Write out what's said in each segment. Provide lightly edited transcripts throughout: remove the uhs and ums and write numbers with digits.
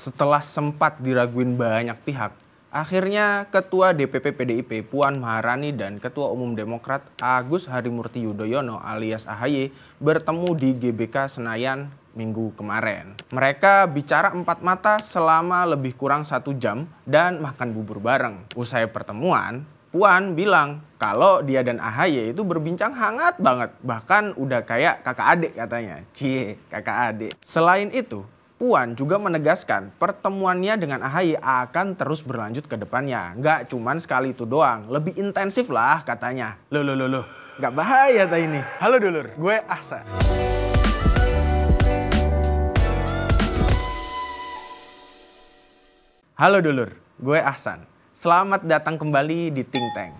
Setelah sempat diraguin banyak pihak, akhirnya Ketua DPP PDIP Puan Maharani dan Ketua Umum Demokrat Agus Harimurti Yudhoyono alias AHY bertemu di GBK Senayan Minggu kemarin. Mereka bicara empat mata selama lebih kurang 1 jam dan makan bubur bareng. Usai pertemuan, Puan bilang kalau dia dan AHY itu berbincang hangat banget. Bahkan udah kayak kakak adik katanya. Cie, kakak adik. Selain itu, Puan juga menegaskan pertemuannya dengan AHY akan terus berlanjut ke depannya. Nggak cuman sekali itu doang, lebih intensif lah katanya. Loh, nggak bahaya tak ini? Halo dulur, gue Ahsan. Halo dulur, gue Ahsan. Selamat datang kembali di Think Tank.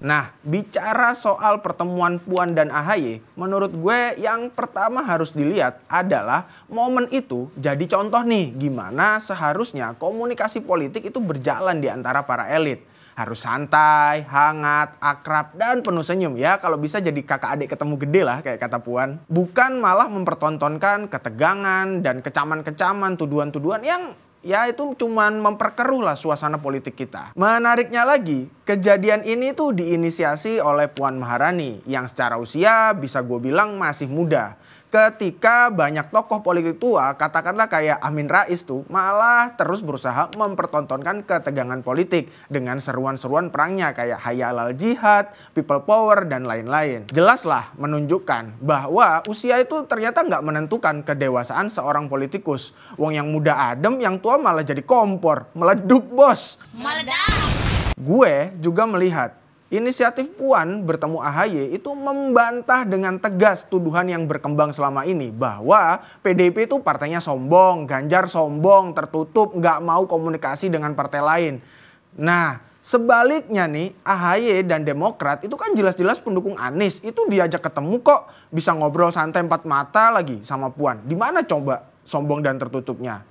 Nah, bicara soal pertemuan Puan dan AHY, menurut gue yang pertama harus dilihat adalah momen itu jadi contoh nih gimana seharusnya komunikasi politik itu berjalan di antara para elit. Harus santai, hangat, akrab, dan penuh senyum ya. Kalau bisa jadi kakak adik ketemu gede lah kayak kata Puan. Bukan malah mempertontonkan ketegangan dan kecaman-kecaman, tuduhan-tuduhan yang ya itu cuman memperkeruh lah suasana politik kita. Menariknya lagi, kejadian ini tuh diinisiasi oleh Puan Maharani yang secara usia bisa gue bilang masih muda. Ketika banyak tokoh politik tua, katakanlah kayak Amin Rais tuh malah terus berusaha mempertontonkan ketegangan politik dengan seruan-seruan perangnya kayak Hayya 'alal Jihad, People Power, dan lain-lain. Jelaslah menunjukkan bahwa usia itu ternyata nggak menentukan kedewasaan seorang politikus. Wong yang muda adem, yang tua malah jadi kompor, meleduk bos. Meledak! Gue juga melihat inisiatif Puan bertemu AHY itu membantah dengan tegas tuduhan yang berkembang selama ini bahwa PDIP itu partainya sombong, Ganjar sombong, tertutup, nggak mau komunikasi dengan partai lain. Nah, sebaliknya nih AHY dan Demokrat itu kan jelas-jelas pendukung Anies, itu diajak ketemu kok, bisa ngobrol santai empat mata lagi sama Puan. Di mana coba sombong dan tertutupnya?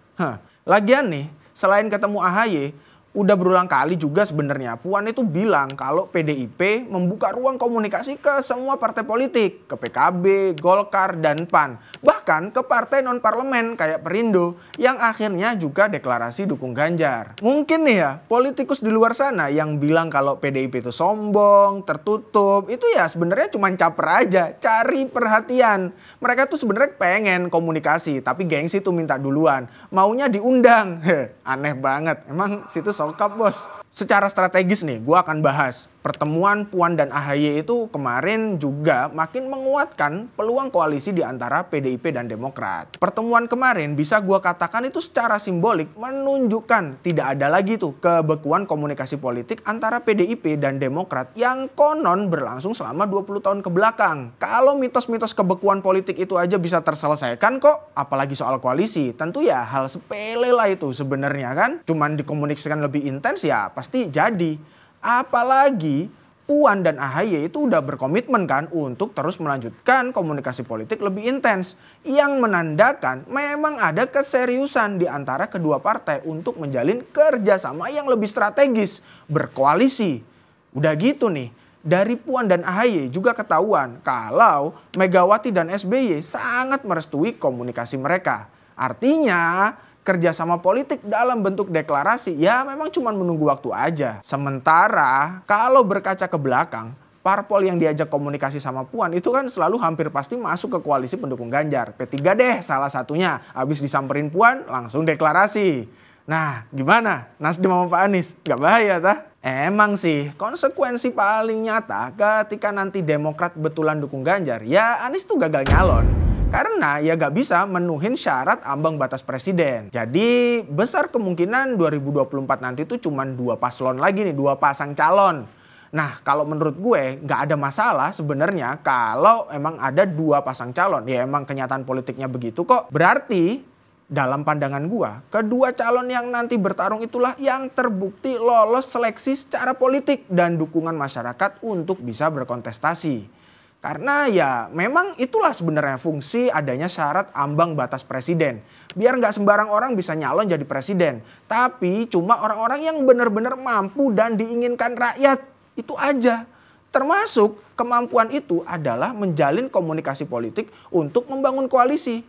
Lagian nih, selain ketemu AHY, udah berulang kali juga sebenarnya Puan itu bilang kalau PDIP membuka ruang komunikasi ke semua partai politik, ke PKB, Golkar, dan PAN. Bahkan ke partai non-parlemen kayak Perindo yang akhirnya juga deklarasi dukung Ganjar. Mungkin nih ya politikus di luar sana yang bilang kalau PDIP itu sombong, tertutup, itu ya sebenarnya cuma caper aja, cari perhatian. Mereka tuh sebenarnya pengen komunikasi tapi gengsi tuh minta duluan, maunya diundang. Aneh banget, emang situ sokap bos. Secara strategis nih gue akan bahas pertemuan Puan dan AHY itu kemarin juga makin menguatkan peluang koalisi di antara PDIP dan Demokrat. Pertemuan kemarin bisa gue katakan itu secara simbolik menunjukkan tidak ada lagi tuh kebekuan komunikasi politik antara PDIP dan Demokrat yang konon berlangsung selama 20 tahun ke belakang. Kalau mitos-mitos kebekuan politik itu aja bisa terselesaikan kok, apalagi soal koalisi. Tentu ya hal sepele lah itu sebenarnya kan. Cuman dikomunikasikan lebih intens ya pasti jadi. Apalagi Puan dan AHY itu udah berkomitmen kan untuk terus melanjutkan komunikasi politik lebih intens. Yang menandakan memang ada keseriusan di antara kedua partai untuk menjalin kerjasama yang lebih strategis, berkoalisi. Udah gitu nih, dari Puan dan AHY juga ketahuan kalau Megawati dan SBY sangat merestui komunikasi mereka. Artinya kerjasama politik dalam bentuk deklarasi ya memang cuma menunggu waktu aja. Sementara kalau berkaca ke belakang, parpol yang diajak komunikasi sama Puan itu kan selalu hampir pasti masuk ke koalisi pendukung Ganjar. P3 deh salah satunya, habis disamperin Puan langsung deklarasi. Nah gimana? Nasdem sama Pak Anies? Gak bahaya tah? Emang sih konsekuensi paling nyata ketika nanti Demokrat betulan dukung Ganjar ya Anies tuh gagal nyalon. Karena ya gak bisa menuhin syarat ambang batas presiden. Jadi besar kemungkinan 2024 nanti tuh cuma 2 paslon lagi nih, 2 pasang calon. Nah kalau menurut gue gak ada masalah sebenarnya kalau emang ada 2 pasang calon. Ya emang kenyataan politiknya begitu kok. Berarti dalam pandangan gue, kedua calon yang nanti bertarung itulah yang terbukti lolos seleksi secara politik dan dukungan masyarakat untuk bisa berkontestasi. Karena ya memang itulah sebenarnya fungsi adanya syarat ambang batas presiden. Biar nggak sembarang orang bisa nyalon jadi presiden. Tapi cuma orang-orang yang benar-benar mampu dan diinginkan rakyat. Itu aja. Termasuk kemampuan itu adalah menjalin komunikasi politik untuk membangun koalisi.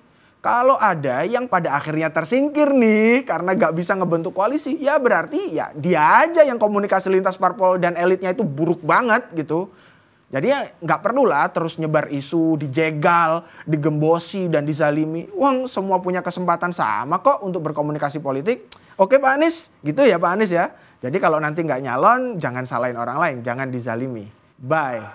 Kalau ada yang pada akhirnya tersingkir nih karena gak bisa ngebentuk koalisi, ya berarti ya dia aja yang komunikasi lintas parpol dan elitnya itu buruk banget gitu. Jadi ya gak perlulah terus nyebar isu, dijegal, digembosi dan dizalimi. Wong semua punya kesempatan sama kok untuk berkomunikasi politik. Oke Pak Anies, gitu ya Pak Anies ya. Jadi kalau nanti gak nyalon jangan salahin orang lain, jangan dizalimi. Bye.